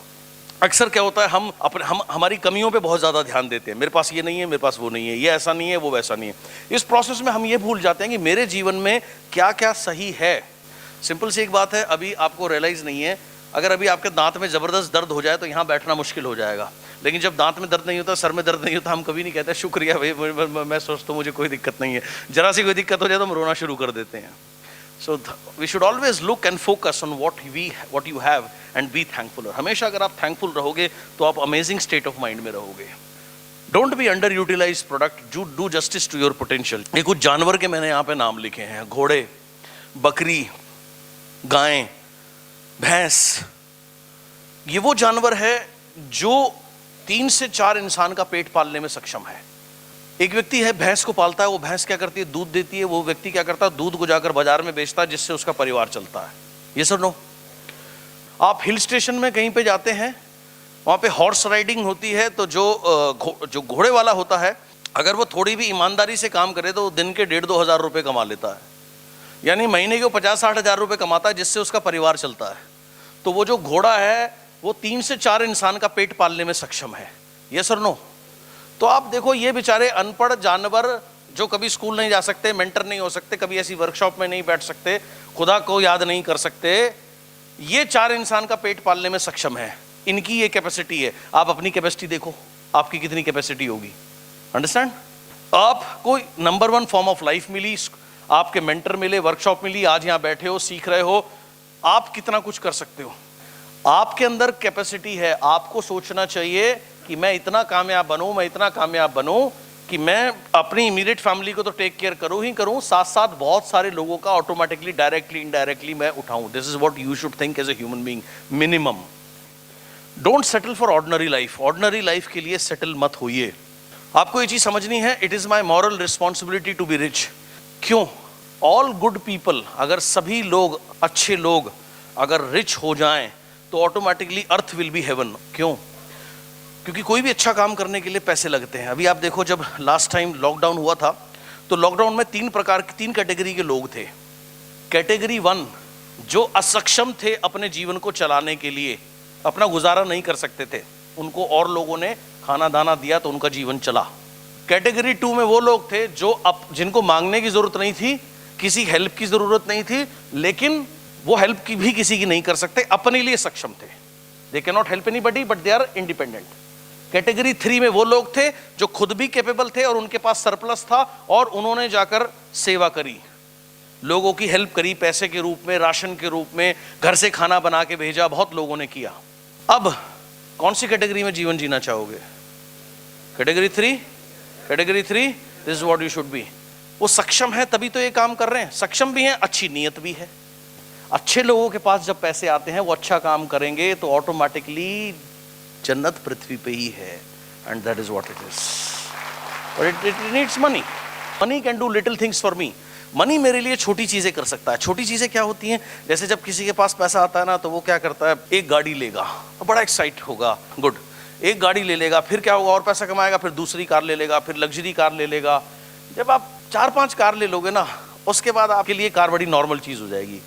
अक्सर क्या होता है, हम हमारी कमियों पे बहुत ज़्यादा ध्यान देते हैं। मेरे पास ये नहीं है, मेरे पास वो नहीं है, ये ऐसा नहीं है, वो वैसा नहीं है। इस प्रोसेस में हम ये भूल जाते हैं कि मेरे जीवन में क्या क्या सही है। सिंपल सी एक बात है, अभी आपको रियलाइज़ नहीं है, अगर अभी आपके दांत में ज़बरदस्त दर्द हो जाए तो यहाँ बैठना मुश्किल हो जाएगा। लेकिन जब दांत में दर्द नहीं होता, सर में दर्द नहीं होता, हम कभी नहीं कहते शुक्रिया भाई, मैं सोचता हूँ मुझे कोई दिक्कत नहीं है। जरा सी कोई दिक्कत हो जाए तो हम रोना शुरू कर देते हैं। So we should always look and focus on what you have and be thankful. और हमेशा अगर आप thankful रहोगे तो आप amazing state of mind में रहोगे। Don't be underutilized product. Do justice to your potential. ये कुछ जानवर के मैंने यहाँ पे नाम लिखे हैं: घोड़े, बकरी, गायें, भैंस। ये वो जानवर है जो 3 से 4 इंसान का पेट पालने में सक्षम है। एक व्यक्ति है, भैंस को पालता है। वो भैंस क्या करती है? दूध देती है। वो व्यक्ति क्या करता है? दूध को जाकर बाजार में बेचता है, जिससे उसका परिवार चलता है। ये सर नो। आप हिल स्टेशन में कहीं पे जाते हैं, वहाँ पे हॉर्स राइडिंग होती है, तो जो घोड़े वाला होता है, अगर वो थोड़ी भी ईमानदारी से काम करे तो दिन के 1,500-2 हज़ार रुपये कमा लेता है। यानी महीने के वो 50-60 हज़ार रुपये कमाता है, जिससे उसका परिवार चलता है। तो वो जो घोड़ा है, वो 3 से 4 इंसान का पेट पालने में सक्षम है। ये सर नो। तो आप देखो, ये बेचारे अनपढ़ जानवर जो कभी स्कूल नहीं जा सकते, मेंटर नहीं हो सकते, कभी ऐसी वर्कशॉप में नहीं बैठ सकते, खुदा को याद नहीं कर सकते, ये 4 इंसान का पेट पालने में सक्षम है। इनकी ये कैपेसिटी है। आप अपनी कैपेसिटी देखो, आपकी कितनी कैपेसिटी होगी। अंडरस्टैंड? आपको नंबर 1 फॉर्म ऑफ लाइफ मिली, आपके मेंटर मिले, वर्कशॉप मिली, आज यहाँ बैठे हो, सीख रहे हो। आप कितना कुछ कर सकते हो, आपके अंदर कैपेसिटी है। आपको सोचना चाहिए कि मैं इतना कामयाब बनूं, मैं इतना कामयाब बनूं कि मैं अपनी इमीडिएट फैमिली को तो टेक केयर करूं ही करूं, साथ साथ बहुत सारे लोगों का ऑटोमेटिकली डायरेक्टली इनडायरेक्टली मैं उठाऊं। This is what you should think as a human being minimum. Don't settle for ordinary life. Ordinary life के लिए सेटल मत होइए। आपको ये चीज समझनी है, it is my moral responsibility to be rich. क्यों? ऑल गुड पीपल, अगर सभी लोग अच्छे लोग अगर रिच हो जाएं तो automatically earth will be heaven. क्यों? क्योंकि कोई भी अच्छा काम करने के लिए पैसे लगते हैं। अभी आप देखो, जब लास्ट टाइम लॉकडाउन हुआ था तो लॉकडाउन में तीन कैटेगरी के लोग थे। कैटेगरी 1 जो असक्षम थे अपने जीवन को चलाने के लिए, अपना गुजारा नहीं कर सकते थे, उनको और लोगों ने खाना दाना दिया तो उनका जीवन चला। कैटेगरी 2 में वो लोग थे जो जिनको मांगने की जरूरत नहीं थी, किसी हेल्प की जरूरत नहीं थी, लेकिन वो हेल्प की भी किसी की नहीं कर सकते, अपने लिए सक्षम थे। They can not help anybody but they are independent. Category 3 में वो लोग थे जो खुद भी कैपेबल थे और उनके पास सरप्लस था और उन्होंने जाकर सेवा करी, लोगों की हेल्प करी, पैसे के रूप में, राशन के रूप में, घर से खाना बना के भेजा, बहुत लोगों ने किया। अब कौन सी कैटेगरी में जीवन जीना चाहोगे? Category 3? Category 3, this is what you should be. वो सक्षम है तभी तो ये काम कर रहे हैं, सक्षम भी हैं, अच्छी नीयत भी है। अच्छे लोगों के पास जब पैसे आते हैं, वो अच्छा काम करेंगे तो ऑटोमेटिकली जन्नत पृथ्वी पे ही है। And that is what it is. But it needs money. Money can do little things for me. Money मेरे लिए छोटी चीजें कर सकता है। छोटी चीजें क्या होती हैं? जैसे जब किसी के पास पैसा आता है ना, तो वो क्या करता है, एक गाड़ी लेगा तो बड़ा एक्साइट होगा, गुड, एक गाड़ी ले लेगा, फिर क्या होगा, और पैसा कमाएगा, फिर दूसरी कार ले लेगा, फिर लग्जरी कार ले लेगा। जब आप 4-5 कार ले लोगे ना, उसके बाद आपके लिए कार बड़ी नॉर्मल चीज हो जाएगी।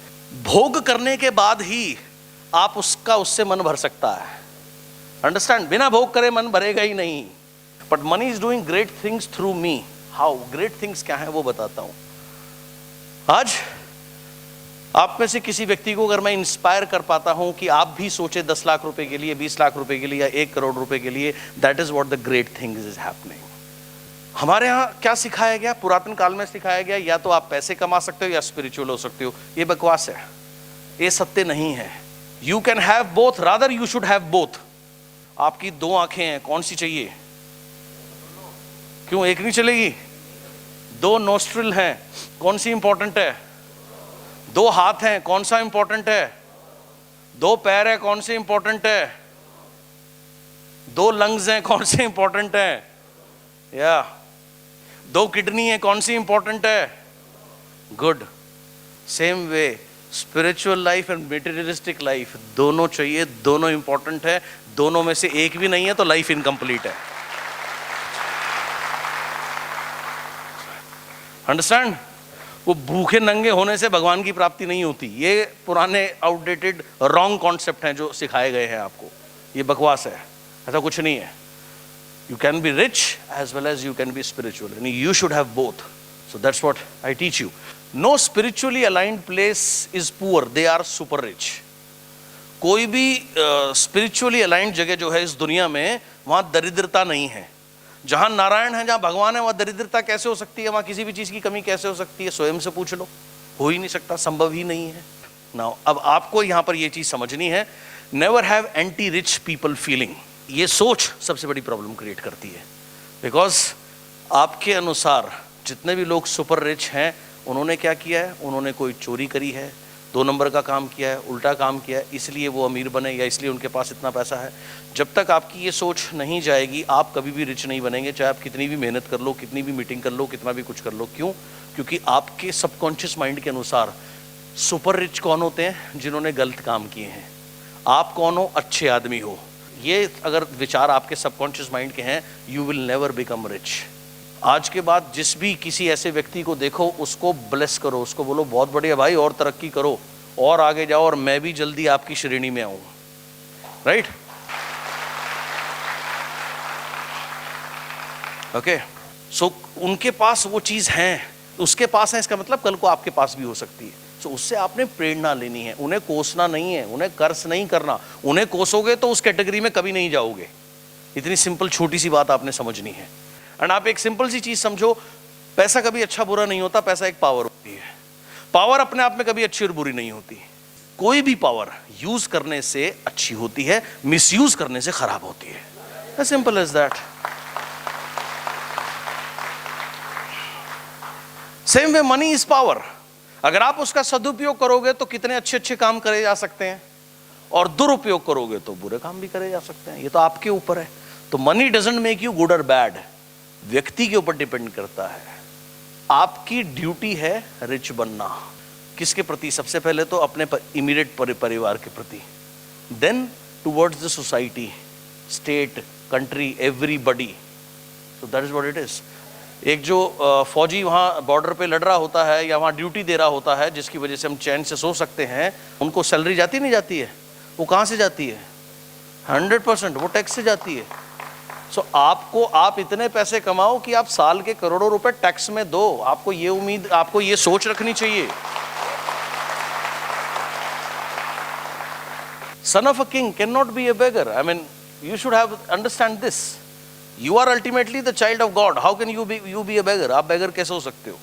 भोग करने के बाद ही आप उससे मन भर सकता है। अंडरस्टैंड? बिना भोग करे मन भरेगा ही नहीं। But money is doing great things through me. How? Great things क्या है वो बताता हूं। आज आप में से किसी व्यक्ति को अगर मैं इंस्पायर कर पाता हूं कि आप भी सोचे 10 लाख रुपए के लिए, 20 लाख रुपए के लिए या 1 करोड़ रुपए के लिए, that is what the great things is happening. हमारे यहाँ क्या सिखाया गया? पुरातन काल में सिखाया गया, या तो आप पैसे कमा सकते हो या स्पिरिचुअल हो सकते हो। ये बकवास है, ये सत्य नहीं है। You can have both, rather you should have both. आपकी 2 आंखें हैं, कौन सी चाहिए? क्यों एक नहीं चलेगी? 2 नोस्ट्रिल हैं, कौन सी इंपॉर्टेंट है? 2 हाथ हैं, कौन सा इंपॉर्टेंट है? 2 पैर है, कौन से इंपॉर्टेंट है? 2 लंग्स हैं, कौन से इंपॉर्टेंट है? या 2 किडनी है, कौन सी इंपॉर्टेंट है? Good. Same way spiritual life and materialistic life, दोनों चाहिए, दोनों इंपॉर्टेंट है। दोनों में से एक भी नहीं है तो लाइफ इनकम्प्लीट है। अंडरस्टैंड? वो भूखे नंगे होने से भगवान की प्राप्ति नहीं होती। ये पुराने आउटडेटेड रॉन्ग कॉन्सेप्ट हैं जो सिखाए गए हैं आपको। ये बकवास है, ऐसा कुछ नहीं है। You can be rich as well as you can be spiritual, and you should have both. So that's what I teach you. No spiritually aligned place is poor, they are super rich. कोई भी spiritually aligned जगह जो है इस दुनिया में, वहाँ दरिद्रता नहीं है। जहाँ नारायण है, जहाँ भगवान है, वहाँ दरिद्रता कैसे हो सकती है? वहाँ किसी भी चीज़ की कमी कैसे हो सकती है? स्वयं से पूछ लो, हो ही नहीं सकता, संभव ही नहीं है। Now, अब आपको यहाँ पर ये चीज़ समझनी है, never have anti-rich people feeling. ये सोच सबसे बड़ी प्रॉब्लम क्रिएट करती है। बिकॉज आपके अनुसार जितने भी लोग सुपर रिच हैं, उन्होंने क्या किया है? उन्होंने कोई चोरी करी है, 2 नंबर का काम किया है, उल्टा काम किया है, इसलिए वो अमीर बने या इसलिए उनके पास इतना पैसा है। जब तक आपकी ये सोच नहीं जाएगी, आप कभी भी रिच नहीं बनेंगे, चाहे आप कितनी भी मेहनत कर लो, कितनी भी मीटिंग कर लो, कितना भी कुछ कर लो। क्यों? क्योंकि आपके सबकॉन्शियस माइंड के अनुसार सुपर रिच कौन होते हैं? जिन्होंने गलत काम किए हैं। आप कौन हो? अच्छे आदमी हो। ये अगर विचार आपके सबकॉन्शियस माइंड के हैं, you will never become rich. आज के बाद जिस भी किसी ऐसे व्यक्ति को देखो, उसको ब्लेस करो, उसको बोलो बहुत बढ़िया भाई, और तरक्की करो, और आगे जाओ, और मैं भी जल्दी आपकी श्रेणी में आऊँ। राइट? ओके। सो उनके पास वो चीज़ है, उसके पास है, इसका मतलब कल को आपके पास भी हो सकती है। तो उससे आपने प्रेरणा लेनी है, उन्हें कोसना नहीं है, उन्हें कर्स नहीं करना। उन्हें कोसोगे तो उस कैटेगरी में कभी नहीं जाओगे। इतनी सिंपल छोटी सी बात आपने समझनी है। एंड आप एक सिंपल सी चीज समझो, पैसा कभी अच्छा बुरा नहीं होता, पैसा एक पावर होती है। पावर अपने आप में कभी अच्छी और बुरी नहीं होती। कोई भी पावर यूज करने से अच्छी होती है, मिसयूज करने से खराब होती है। As simple as that. Same way money is power. अगर आप उसका सदुपयोग करोगे तो कितने अच्छे अच्छे काम करे जा सकते हैं, और दुरुपयोग करोगे तो बुरे काम भी करे जा सकते हैं। ये तो आपके ऊपर है। तो money doesn't make you good और बैड, व्यक्ति के ऊपर डिपेंड करता है। आपकी ड्यूटी है रिच बनना। किसके प्रति? सबसे पहले तो अपने इमीडिएट परिवार के प्रति, then towards the society, state, country, everybody. So that is what it is. एक जो फौजी वहाँ बॉर्डर पे लड़ रहा होता है या वहाँ ड्यूटी दे रहा होता है, जिसकी वजह से हम चैन से सो सकते हैं, उनको सैलरी जाती नहीं जाती है? वो कहाँ से जाती है? 100% वो टैक्स से जाती है। सो आपको, आप इतने पैसे कमाओ कि आप साल के करोड़ों रुपए टैक्स में दो। आपको ये उम्मीद, आपको ये सोच रखनी चाहिए। Son of a king cannot be a beggar. I mean, you should have understand this. You are ultimately the child of God. How can you be a beggar? आप beggar कैसे हो सकते हो?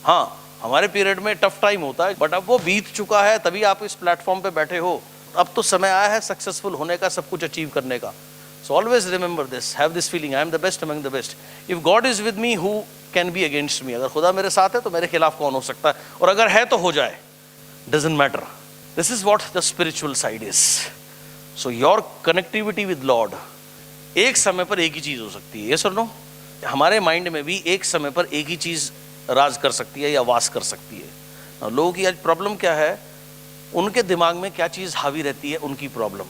हाँ, हमारे पीरियड में टफ टाइम होता है, बट अब वो बीत चुका है, तभी आप इस प्लेटफॉर्म पे बैठे हो। अब तो समय आया है सक्सेसफुल होने का, सब कुछ अचीव करने का। So always remember this, have this feeling, I am the best among the best. If God is with me, who can be against me? अगर खुदा मेरे साथ है तो मेरे खिलाफ कौन हो सकता है? और अगर है तो हो जाए, doesn't matter. This is what the spiritual side is. So your connectivity with Lord, एक समय पर एक ही चीज हो सकती है। ये सुनो, हमारे माइंड में भी एक समय पर एक ही चीज राज कर सकती है या वास कर सकती है। लोगों की आज प्रॉब्लम क्या है? उनके दिमाग में क्या चीज हावी रहती है, उनकी प्रॉब्लम।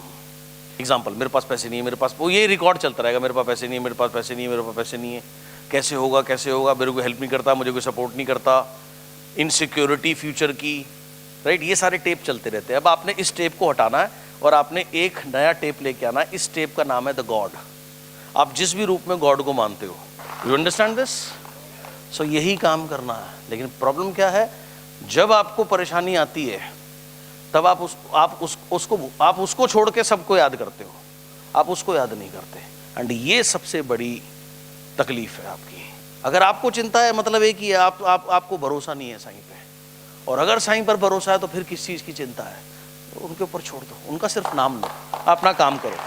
एग्जाम्पल, मेरे पास पैसे नहीं है, मेरे पास, वो ये रिकॉर्ड चलता रहेगा, मेरे पास पैसे नहीं है, मेरे पास पैसे नहीं है, मेरे पास पैसे नहीं है, कैसे होगा कैसे होगा, मेरे को हेल्प नहीं करता, मुझे कोई सपोर्ट नहीं करता, इनसिक्योरिटी फ्यूचर की, राइट? ये सारे टेप चलते रहते हैं। अब आपने इस टेप को हटाना है और आपने एक नया टेप लेके आना है। इस टेप का नाम है द गॉड। आप जिस भी रूप में गॉड को मानते हो, यू अंडरस्टैंड दिस? सो यही काम करना है। लेकिन प्रॉब्लम क्या है? जब आपको परेशानी आती है तब आप उसको छोड़ के सबको याद करते हो, आप उसको याद नहीं करते। एंड ये सबसे बड़ी तकलीफ है आपकी। अगर आपको चिंता है, मतलब एक ही है, आपको भरोसा नहीं है साईं पे। और अगर साईं पर भरोसा है तो फिर किस चीज की चिंता है? उनके ऊपर छोड़ दो, उनका सिर्फ नाम लो, अपना काम करो।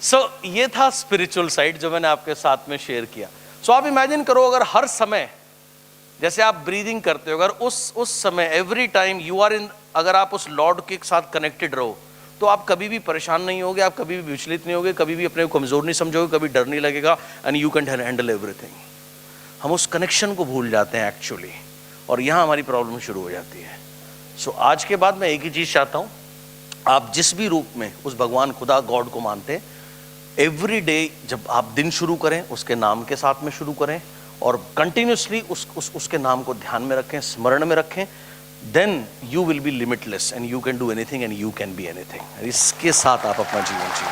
सो ये था स्पिरिचुअल साइड जो मैंने आपके साथ में शेयर किया। सो आप इमेजिन करो, अगर हर समय जैसे आप ब्रीदिंग करते हो, अगर उस समय every time you are in, अगर आप उस लॉर्ड के साथ कनेक्टेड रहो, तो आप कभी भी परेशान नहीं होगे, आप कभी भी विचलित नहीं होगे, कभी भी अपने को कमजोर नहीं समझोगे, कभी डर नहीं लगेगा, and you can handle everything. हम उस कनेक्शन को भूल जाते हैं एक्चुअली, और यहाँ हमारी प्रॉब्लम शुरू हो जाती है। सो आज के बाद मैं एक ही चीज चाहता हूँ, आप जिस भी रूप में उस भगवान खुदा गॉड को मानते हैं, एवरी डे जब आप दिन शुरू करें उसके नाम के साथ में शुरू करें, और कंटिन्यूसली उसके नाम को ध्यान में रखें, स्मरण में रखें, then you will be limitless and you can do anything and you can be anything. इसके साथ आप अपना जीवन जिए।